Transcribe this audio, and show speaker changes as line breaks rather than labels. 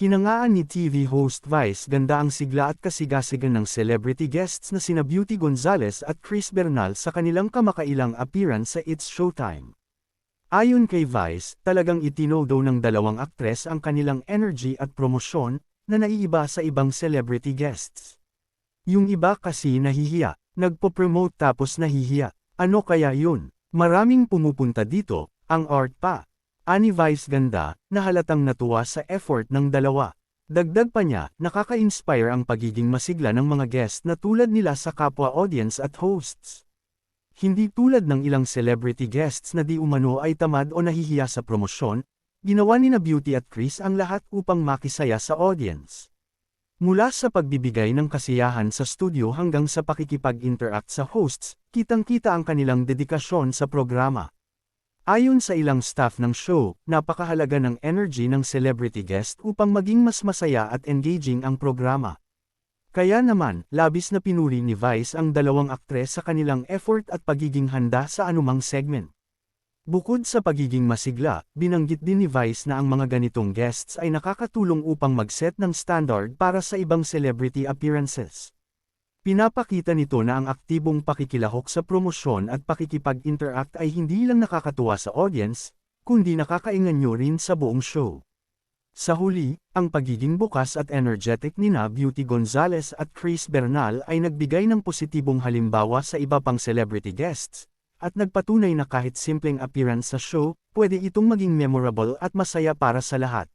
Hinangaan ni TV host Vice ganda ang sigla at kasigasigan ng celebrity guests na sina Beauty Gonzalez at Chris Bernal sa kanilang kamakailang appearance sa It's Showtime. Ayon kay Vice, talagang itinodo ng dalawang aktres ang kanilang energy at promosyon, na naiiba sa ibang celebrity guests. Yung iba kasi nahihiya, nagpo-promote tapos nahihiya. Ano kaya yun? Maraming pumupunta dito, ang art pa. Ani Vice ganda, na halatang natuwa sa effort ng dalawa. Dagdag pa niya, nakaka-inspire ang pagiging masigla ng mga guest na tulad nila sa kapwa audience at hosts. Hindi tulad ng ilang celebrity guests na di umano ay tamad o nahihiya sa promosyon, ginawa ni na Beauty at Chris ang lahat upang makisaya sa audience. Mula sa pagbibigay ng kasiyahan sa studio hanggang sa pakikipag-interact sa hosts, kitang-kita ang kanilang dedikasyon sa programa. Ayon sa ilang staff ng show, napakahalaga ng energy ng celebrity guest upang maging mas masaya at engaging ang programa. Kaya naman, labis na pinuri ni Vice ang dalawang aktres sa kanilang effort at pagiging handa sa anumang segment. Bukod sa pagiging masigla, binanggit din ni Vice na ang mga ganitong guests ay nakakatulong upang mag-set ng standard para sa ibang celebrity appearances. Pinapakita nito na ang aktibong pakikilahok sa promosyon at pakikipag-interact ay hindi lang nakakatuwa sa audience, kundi nakakainganyo rin sa buong show. Sa huli, ang pagiging bukas at energetic nina Beauty Gonzalez at Chris Bernal ay nagbigay ng positibong halimbawa sa iba pang celebrity guests, at nagpatunay na kahit simpleng appearance sa show, pwede itong maging memorable at masaya para sa lahat.